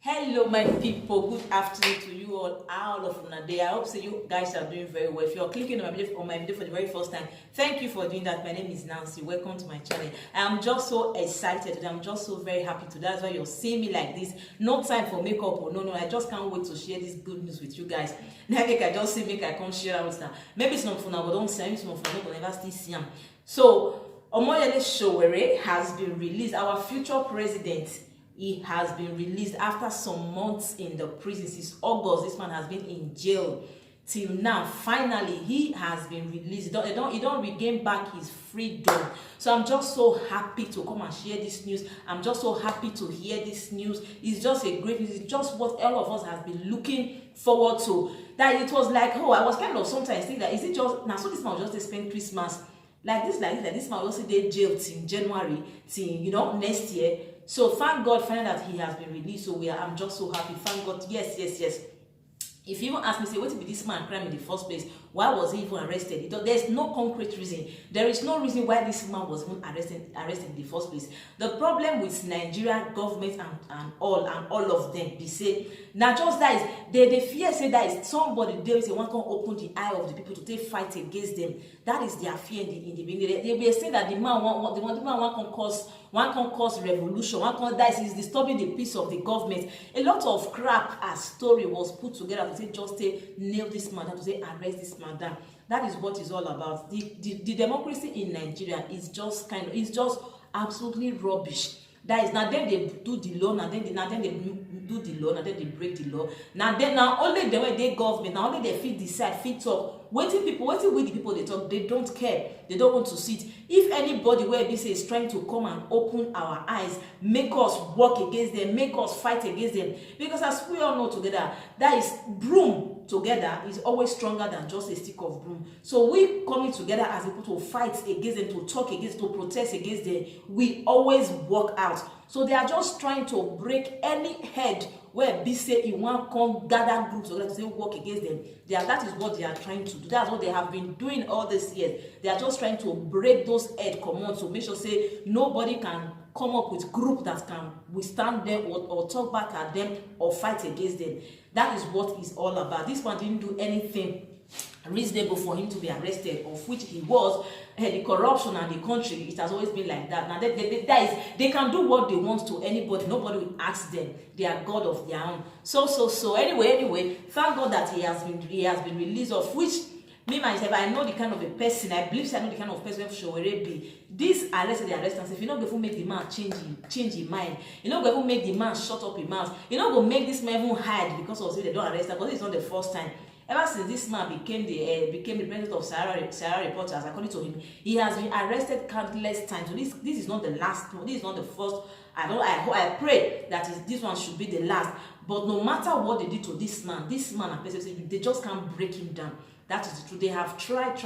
Hello my people, good afternoon to you all of una day. I hope so you guys are doing very well. If you're clicking on my video for the very first time, thank you for doing that. My name is Nancy. Welcome to my channel. I am just so excited today. I'm just so very happy today. That's why you're seeing me like this. No time for makeup or no, I just can't wait to share this good news with you guys. Now make I just say make I come share with now. Maybe it's not for now, but don't say it's not for now, but never still see them. So Omoyele soworeis has been released. Our future president, he has been released after some months in the prison. Since August, this man has been in jail till now. Finally, he has been released. He don't regain back his freedom. So I'm just so happy to come and share this news. I'm just so happy to hear this news. It's just a great news. It's just what all of us has been looking forward to. That it was like, oh, I was kind of sometimes think that is it just now? So this man just spend Christmas like this man also did jail till January till next year. So thank God finally that he has been released. So I'm just so happy. Thank God. Yes. If you even ask me, say, what be this man crime in the first place? Why was he even arrested? There's no concrete reason. There is no reason why this man was even arrested in the first place. The problem with Nigeria government and all of them, they say, now just that is, they fear say that is somebody they say one can open the eye of the people to take fight against them. That is their fear in the beginning. They will say that the man can cause revolution, one can die is disturbing the peace of the government. A lot of crap as story was put together to say just nail this man down, to say arrest this man down. That is what it's all about. The democracy in Nigeria is just absolutely rubbish. That is now then they do the law, now then they do the law, now then they break the law. Now only the way they government, now only they fit decide, fit talk. Waiting with the people they talk, they don't care, they don't want to sit. If anybody where this is trying to come and open our eyes, make us work against them, make us fight against them, because as we all know together, that is broom together is always stronger than just a stick of broom. So we coming together as people to fight against them, to talk against, to protest against them, we always work out. So they are just trying to break any head where be say you want come gather groups together to say work against them. That is what they are trying to do. That's what they have been doing all these years. They are just trying to break those head commands to make sure say nobody can come up with group that can withstand them or talk back at them or fight against them. That is what it's all about. This one didn't do anything reasonable for him to be arrested, of which he was. The corruption and the country, it has always been like that. Now they can do what they want to anybody. Nobody will ask them. They are God of their own. So anyway, thank God that he has been released, of which me myself, I know the kind of a person, I believe I know the kind of person soworeis be. This arrest and if you not go make the man change his mind, you not go make the man shut up his mouth, you not go make this man even hide because of say they don't arrest him, because it's not the first time. Ever since this man became the president of Sahara Reporters, according to him, he has been arrested countless times. So this is not the last one. This is not the first. I pray that this one should be the last. But no matter what they did to this man and person, they just can't break him down. That is the truth. They have tried,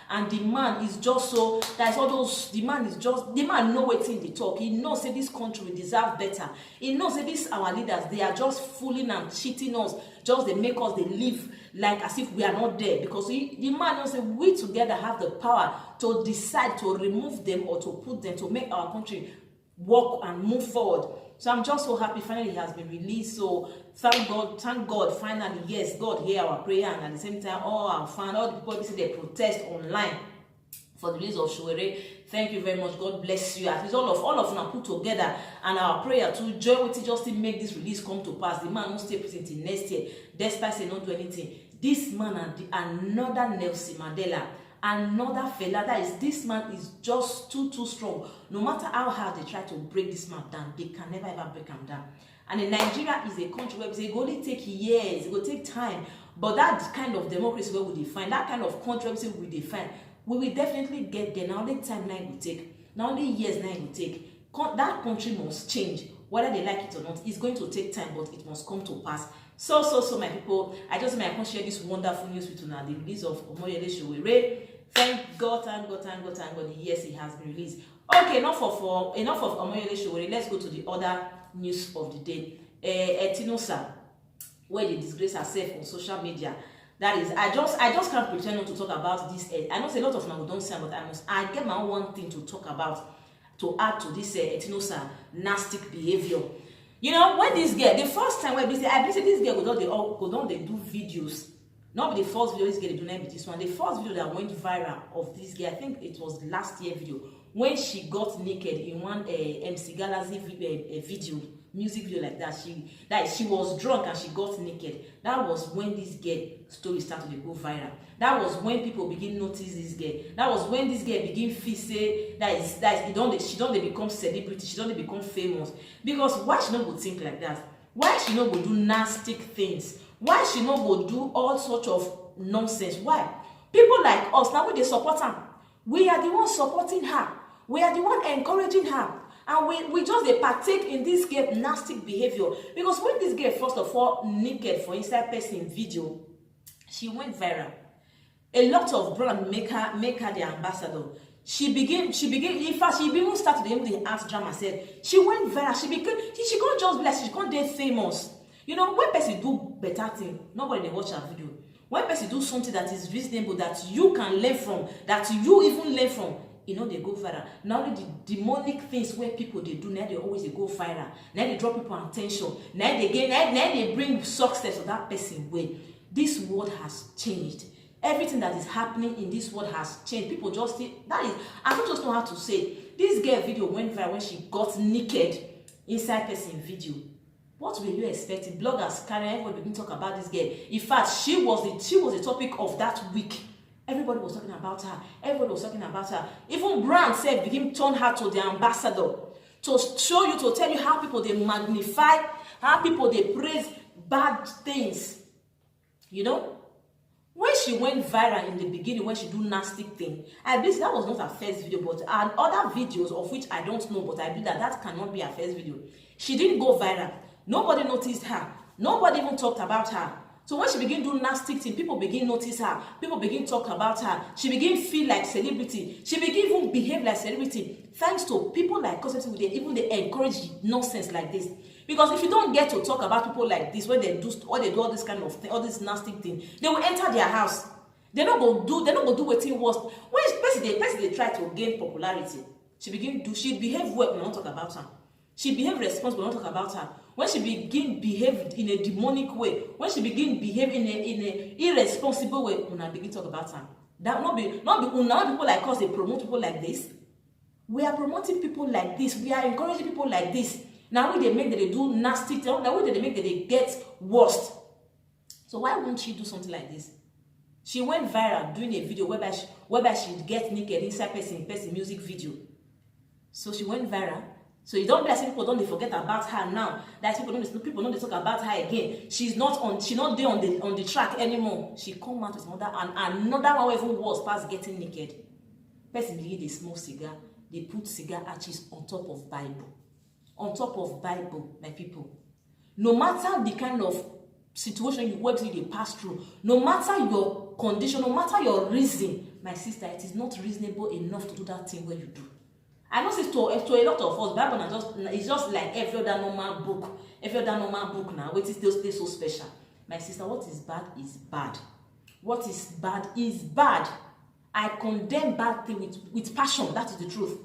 and the man is just so. That's all those. The man know what's in the talk. He knows that this country deserve better. He knows that these our leaders, they are just fooling and cheating us. Just they make us they live like as if we are not there, because the man knows that we together have the power to decide to remove them or to put them to make our country work and move forward. So I'm just so happy finally he has been released. So thank God finally, yes, God hear our prayer, and at the same time all our fans, all the people say they protest online for the release of soworeis. Thank you very much. God bless you. At least all of them put together, and our prayer to join with it just to make this release come to pass. The man won't stay prison till next year, despite saying not do anything. This man and another Nelson Mandela, another fella, that is, this man is just too strong. No matter how hard they try to break this man down, they can never ever break him down. And in Nigeria is a country where it will only take years, it will take time, but that kind of democracy where we define, that kind of country where we define, we will definitely get there. Now only time now it will take, now only years now it will take. That country must change, whether they like it or not. It's going to take time, but it must come to pass. So my people, I just may I can share this wonderful news with you now, the release of Omoyele soworeis. Thank God. Yes, he has been released. Okay, enough of Omoyele soworeis. Let's go to the other news of the day. Etinosa, where they disgrace herself on social media. That is, I just can't pretend not to talk about this. I know a lot of people don't say, but I get my own one thing to talk about, to add to this Etinosa nasty behavior. You know, when this girl, the first time when I believe this girl go down they do videos. Not the first video this girl they do, not be this one. The first video that went viral of this girl, I think it was last year video, when she got naked in one MC Galaxy video, music video like that. She was drunk and she got naked. That was when this girl story started to go viral. That was when people begin notice this girl. That was when this girl begin feel say she don't become celebrity, she don't become famous. Because why she not go think like that? Why she not go do nasty things? Why she not go do all sorts of nonsense? Why? People like us now, they support her. We are the ones supporting her. We are the one encouraging her. And we just they partake in this girl nasty behavior. Because when this girl first of all naked for inside person video, she went viral. A lot of brand make her the ambassador. She begin, in fact, she even started the art drama said. She went viral. She can't just be like, she can't get famous. You know, when person do better thing, nobody watch her video. When person do something that is reasonable, that you can learn from, that you even learn from, you know, they go viral. Now the demonic things where people they do, now they always they go viral. Now they draw people attention. Now they bring success to that person way. This world has changed. Everything that is happening in this world has changed. People just see that is. I don't just know how to say. This girl video went viral when she got naked inside person video. What were you expecting? Bloggers, carrying everybody begin to talk about this girl. In fact, she was the topic of that week. Everybody was talking about her. Everybody was talking about her. Even brand said begin turn her to the ambassador to show you, to tell you how people they magnify, how people they praise bad things. You know. When she went viral in the beginning, when she do nasty thing, I believe that was not her first video, but other videos of which I don't know, but I believe that cannot be her first video. She didn't go viral. Nobody noticed her. Nobody even talked about her. So when she begin do nasty thing, people begin notice her. People begin talk about her. She begin feel like celebrity. She begin even behave like celebrity. Thanks to people like us, they encourage nonsense like this. Because if you don't get to talk about people like this, when they do all this kind of thing, all this nasty thing, they will enter their house. They're not gonna do what it was. When they try to gain popularity, she behave well when we don't talk about her. She behave responsible when we don't talk about her. When she begin behave in a demonic way, when she begin behave in a irresponsible way, when I begin talk about her. That not be people like us, they promote people like this. We are promoting people like this. We are encouraging people like this. Now when they make that they do nasty things, now when they make that they get worse. So why won't she do something like this? She went viral doing a video whereby she gets naked inside person music video. So she went viral. So you don't be like people don't they forget about her now. That people don't talk about her again. She's not there on the track anymore. She come out with another one even worse past getting naked. Person begin they smoke cigar, they put cigar ashes on top of Bible. On top of Bible, my people. No matter the kind of situation you pass through, no matter your condition, no matter your reason, my sister, it is not reasonable enough to do that thing where you do. I know it's to a lot of us, Bible it's just like every other normal book now, which is still so special. My sister, what is bad is bad. What is bad is bad. I condemn bad things with passion. That is the truth.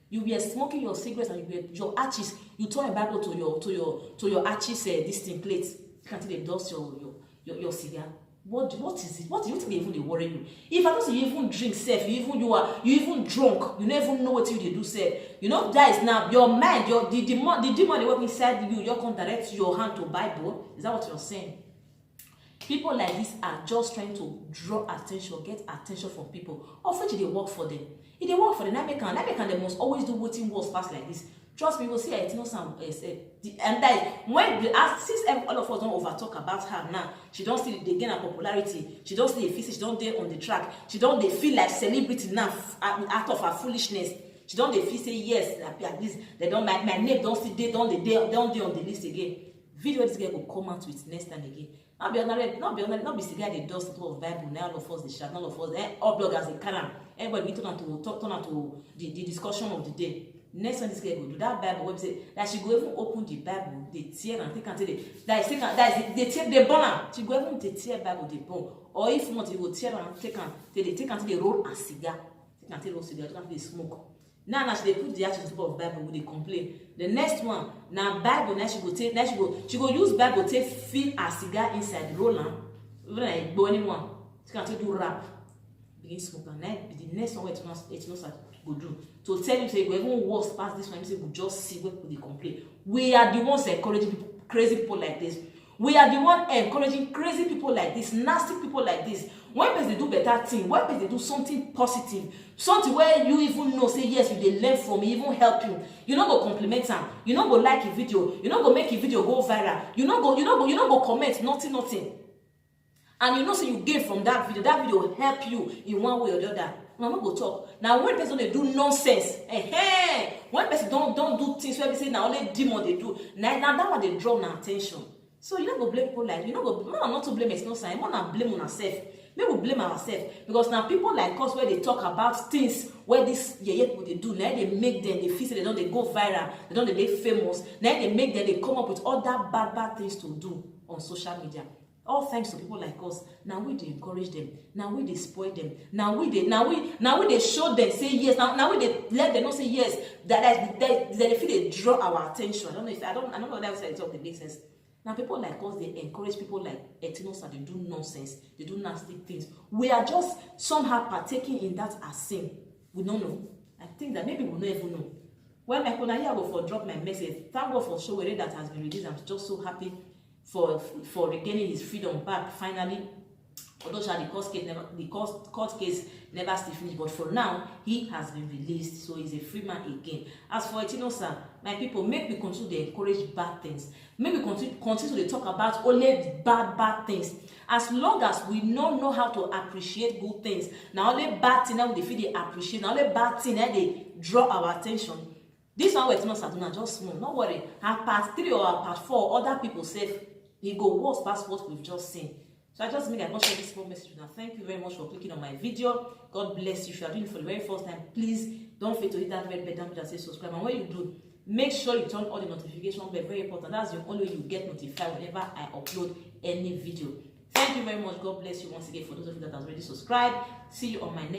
You were smoking your cigarettes and your ashes. You turn a Bible to your ashes this thing plate. You can't they dust your cigar. What is it? What do you think they even worry you? If I don't say you even drink safe, you even drunk, you never even know what you do safe. You know that is now your mind, the demon they work inside you. You can direct your hand to Bible. Is that what you're saying? People like this are just trying to draw attention, get attention from people. Of which they work for them. If they work for the American, they must always do what was fast like this. Trust me, we'll see Etinosa and that when since all of us don't over talk about her now, she don't see they gain her popularity. She don't see the physics, she don't dare on the track. She don't they feel like celebrity now out of her foolishness. She don't they feel say yes at least they don't my name don't see they don't they on the list again. Video this girl will come out with next time again. Not be cigar they dust of Bible. Now all of us they shout, all of us all bloggers they can. Everybody turn on to the discussion of the day. Next time this girl go do that Bible website that she go even open the Bible, they tear and take and they tear the burner. She go even they tear Bible the burn. Or if not, they will tear and take and they roll a cigar. Take and roll cigar, take and they smoke. Now she dey put the action of Bible, we dey complain. The next one, now Bible, now she go use Bible take fill her cigar inside, roll am, even like go anyone. She can take do rap, begin smoke, and then the next one Etinosa go do to tell you say go even worse past this one. You say we just see where people dey complain. We are the ones encouraging people, crazy people like this. We are the one encouraging crazy people like this, nasty people like this. When person do better thing, when person do something positive, something where you even know, say yes, you dey learn from, even help you. You no go compliment am, you no go like a video, you no go make a video go viral, you no go comment nothing. And you know, say you gain from that video will help you in one way or the other. Now no go talk. Now when person dey do nonsense, when person don't do things where we say now only demon they do, now that one they draw na attention. So you don't go blame people like you know go not to blame Etinosa, you want to blame on ourselves. Maybe we blame ourselves because now people like us where they talk about things where this people they do, now they make them they feel say they go viral, they don't they famous, now they make them they come up with all that bad things to do on social media. All thanks to people like us. Now we they encourage them. Now we they spoil them. Now we they show them say yes. Now we they let them know say yes. That they feel they draw our attention. I don't know what else I talk that makes sense. Now people like us they encourage people like Etinosa. They do nonsense. They do nasty things. We are just somehow partaking in that as sin. We don't know. I think that maybe we don't even know. Well, my corner here I go for drop my message. Thank God for soworeis that has been released. I'm just so happy for regaining his freedom back finally. Although the court case never still finished, but for now he has been released, so he's a free man again. As for Etinosa, my people, make we continue to encourage bad things. Make we continue to talk about only bad things. As long as we don't know how to appreciate good things, now only bad things now they feel they appreciate. Now only bad things now they draw our attention. This one with Etinosa do not just small. Not worry. Her part 3 or her part 4, other people say he go worse past what we've just seen. So I just made I share this small message now. Thank you very much for clicking on my video. God bless you. If you are doing it for the very first time, please don't forget to hit that red button that says subscribe. And when you do, make sure you turn all the notification bell. Very important. That's the only way you get notified whenever I upload any video. Thank you very much. God bless you once again for those of you that have already subscribed. See you on my next